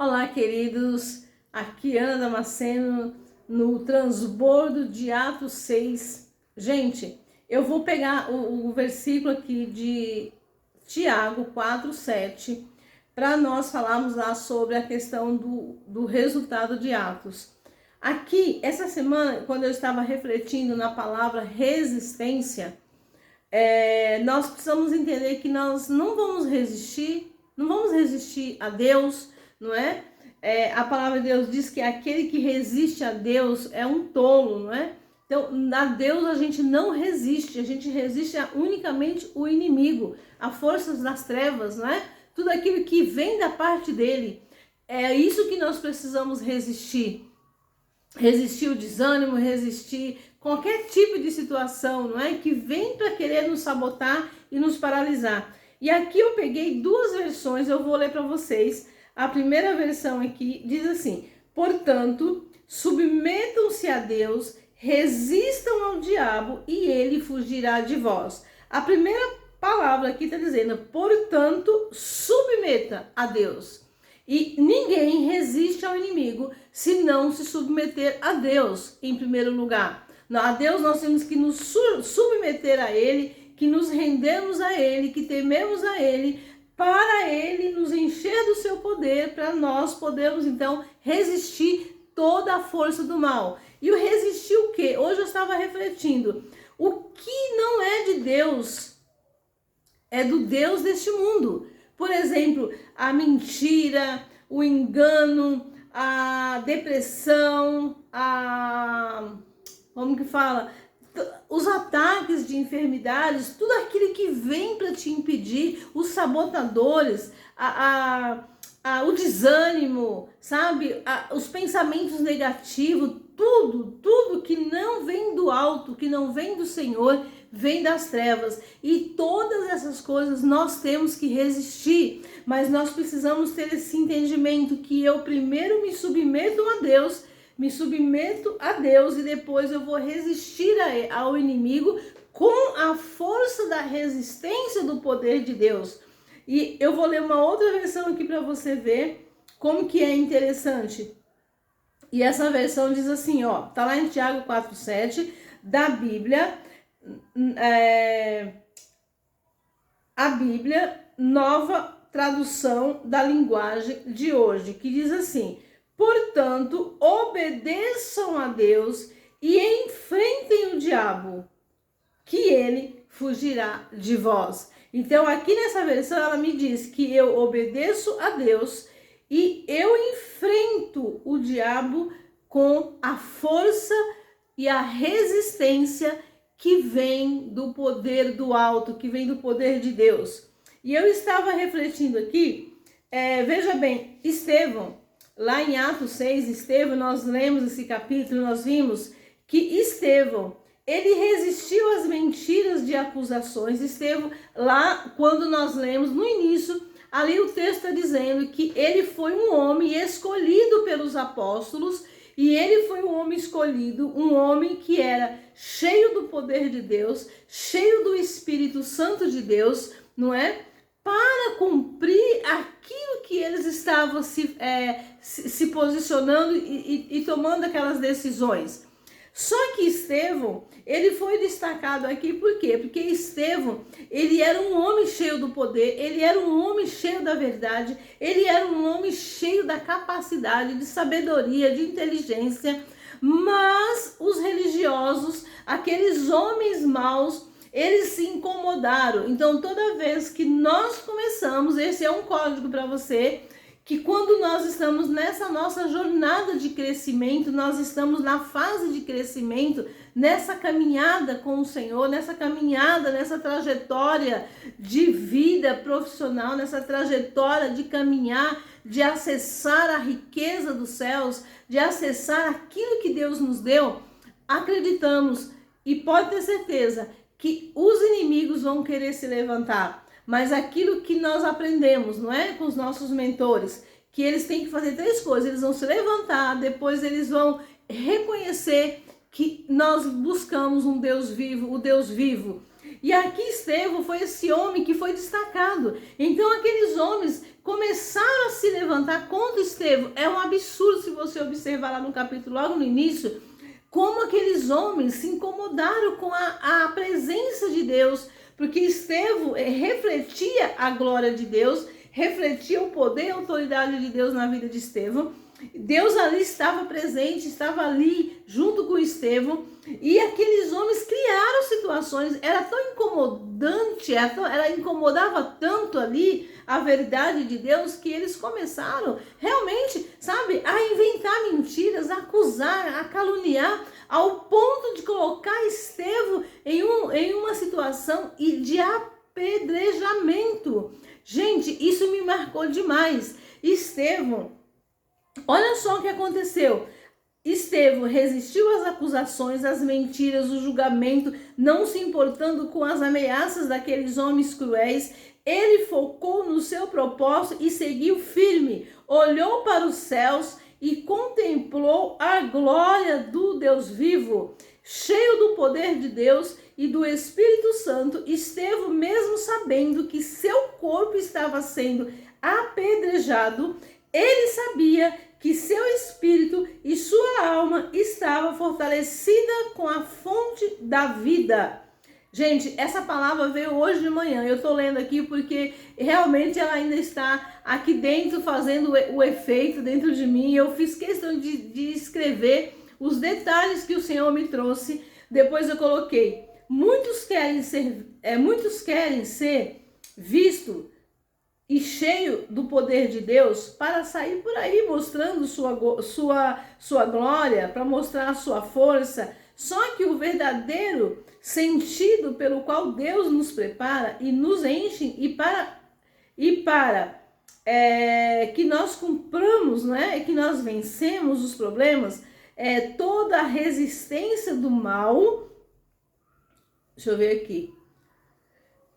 Olá, queridos, aqui Ana Damasceno no transbordo de Atos 6. Gente, eu vou pegar o versículo aqui de Tiago 4:7 para nós falarmos lá sobre a questão do resultado de Atos. Aqui, essa semana, quando eu estava refletindo na palavra resistência, nós precisamos entender que nós não vamos resistir a Deus, não é? A palavra de Deus diz que aquele que resiste a Deus é um tolo, não é? Então, a Deus a gente não resiste, a gente resiste unicamente o inimigo, as forças das trevas, não é? Tudo aquilo que vem da parte dele, é isso que nós precisamos resistir. Resistir o desânimo, resistir qualquer tipo de situação, não é? Que vem para querer nos sabotar e nos paralisar. E aqui eu peguei duas versões, eu vou ler para vocês. A primeira versão aqui diz assim: portanto, submetam-se a Deus, resistam ao diabo e ele fugirá de vós. A primeira palavra aqui está dizendo, portanto, submeta a Deus. E ninguém resiste ao inimigo se não se submeter a Deus em primeiro lugar. A Deus nós temos que nos submeter a Ele, que nos rendemos a Ele, que tememos a Ele, para Ele nos encher do seu poder, para nós podermos então resistir toda a força do mal. E o resistir o quê? Hoje eu estava refletindo. O que não é de Deus é do Deus deste mundo. Por exemplo, a mentira, o engano, a depressão, os ataques de enfermidades, tudo aquilo que vem para te impedir, os sabotadores, o desânimo, sabe? Os pensamentos negativos, tudo que não vem do alto, que não vem do Senhor, vem das trevas. E todas essas coisas nós temos que resistir, mas nós precisamos ter esse entendimento que eu primeiro me submeto a Deus e depois eu vou resistir ao inimigo com a força da resistência do poder de Deus. E eu vou ler uma outra versão aqui para você ver como que é interessante. E essa versão diz assim, ó, tá lá em Tiago 4:7 da Bíblia, a Bíblia, nova tradução da linguagem de hoje, que diz assim: portanto, obedeçam a Deus e enfrentem o diabo, que ele fugirá de vós. Então, aqui nessa versão, ela me diz que eu obedeço a Deus e eu enfrento o diabo com a força e a resistência que vem do poder do alto, que vem do poder de Deus. E eu estava refletindo aqui, veja bem, Estevão, lá em Atos 6, Estevão, nós lemos esse capítulo, nós vimos que Estevão, ele resistiu às mentiras de acusações. Estevão, lá quando nós lemos no início, ali o texto está dizendo que ele foi um homem escolhido pelos apóstolos, e ele foi um homem escolhido, um homem que era cheio do poder de Deus, cheio do Espírito Santo de Deus, não é? Para cumprir aquilo que eles estavam se posicionando e tomando aquelas decisões. Só que Estevão, ele foi destacado aqui por quê? Porque Estevão, ele era um homem cheio do poder, ele era um homem cheio da verdade, ele era um homem cheio da capacidade, de sabedoria, de inteligência, mas os religiosos, aqueles homens maus, eles se incomodaram. Então, toda vez que nós começamos, esse é um código para você, que quando nós estamos nessa nossa jornada de crescimento, nós estamos na fase de crescimento, nessa caminhada com o Senhor, nessa caminhada, nessa trajetória de vida profissional, nessa trajetória de caminhar, de acessar a riqueza dos céus, de acessar aquilo que Deus nos deu, acreditamos e pode ter certeza que os inimigos vão querer se levantar. Mas aquilo que nós aprendemos, não é? Com os nossos mentores, que eles têm que fazer três coisas. Eles vão se levantar, depois eles vão reconhecer que nós buscamos um Deus vivo, o Deus vivo. E aqui Estevão foi esse homem que foi destacado. Então aqueles homens começaram a se levantar contra Estevão. É um absurdo se você observar lá no capítulo, logo no início, como aqueles homens se incomodaram com a presença de Deus, porque Estevão refletia a glória de Deus, refletia o poder e a autoridade de Deus na vida de Estevão. Deus ali estava presente, estava ali junto com Estevão, e aqueles homens criaram situações, era tão incomodante, ela incomodava tanto ali a verdade de Deus, que eles começaram realmente, sabe, a inventar mentiras, a acusar, a caluniar, ao ponto de colocar Estevão em uma situação de apedrejamento. Gente, isso me marcou demais. Estevão, olha só o que aconteceu. Estevão resistiu às acusações, às mentiras, o julgamento, não se importando com as ameaças daqueles homens cruéis. Ele focou no seu propósito e seguiu firme. Olhou para os céus e contemplou a glória do Deus vivo. Cheio do poder de Deus e do Espírito Santo, Estevão, mesmo sabendo que seu corpo estava sendo apedrejado, ele sabia que seu espírito e sua alma estavam fortalecidas com a fonte da vida. Gente, essa palavra veio hoje de manhã. Eu estou lendo aqui porque realmente ela ainda está aqui dentro, fazendo o efeito dentro de mim. Eu fiz questão de escrever os detalhes que o Senhor me trouxe. Depois eu coloquei: muitos querem ser vistos e cheio do poder de Deus para sair por aí mostrando sua glória, para mostrar a sua força. Só que o verdadeiro sentido pelo qual Deus nos prepara e nos enche e para que nós cumpramos, né, que nós vencemos os problemas, toda a resistência do mal, deixa eu ver aqui,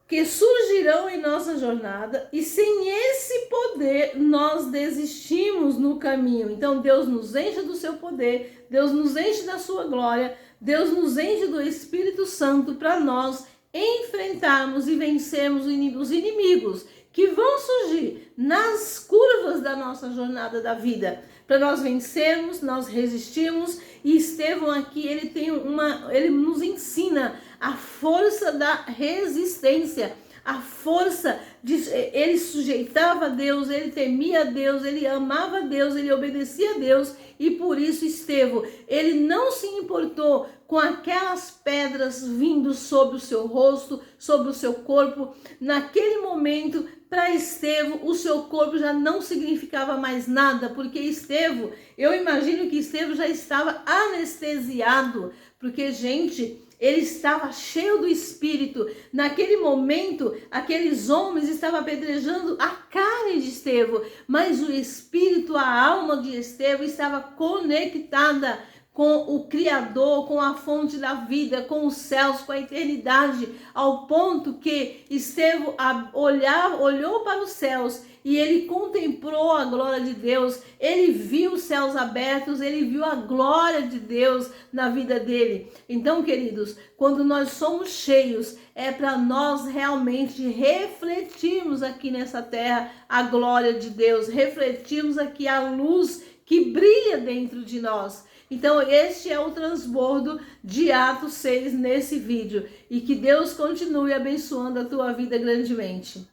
que surgirão em nossa jornada, e sem esse poder nós desistimos no caminho. Então Deus nos enche do seu poder, Deus nos enche da sua glória, Deus nos enche do Espírito Santo para nós enfrentarmos e vencermos os inimigos que vão surgir nas curvas da nossa jornada da vida. Para nós vencermos, nós resistirmos. E Estevão aqui, ele nos ensina a força da resistência, a força de ele sujeitava a Deus, ele temia a Deus, ele amava a Deus, ele obedecia a Deus, e por isso Estevão, ele não se importou com aquelas pedras vindo sobre o seu rosto, sobre o seu corpo. Naquele momento, para Estevão, o seu corpo já não significava mais nada, porque Estevão, eu imagino que Estevão já estava anestesiado, porque, gente, ele estava cheio do Espírito. Naquele momento, aqueles homens estavam apedrejando a carne de Estevão, mas o Espírito, a alma de Estevão estava conectada com o Criador, com a fonte da vida, com os céus, com a eternidade, ao ponto que Estevão olhou para os céus e ele contemplou a glória de Deus, ele viu os céus abertos, ele viu a glória de Deus na vida dele. Então, queridos, quando nós somos cheios, é para nós realmente refletirmos aqui nessa terra a glória de Deus, refletirmos aqui a luz que brilha dentro de nós. Então, este é o transbordo de Atos 6 nesse vídeo. E que Deus continue abençoando a tua vida grandemente.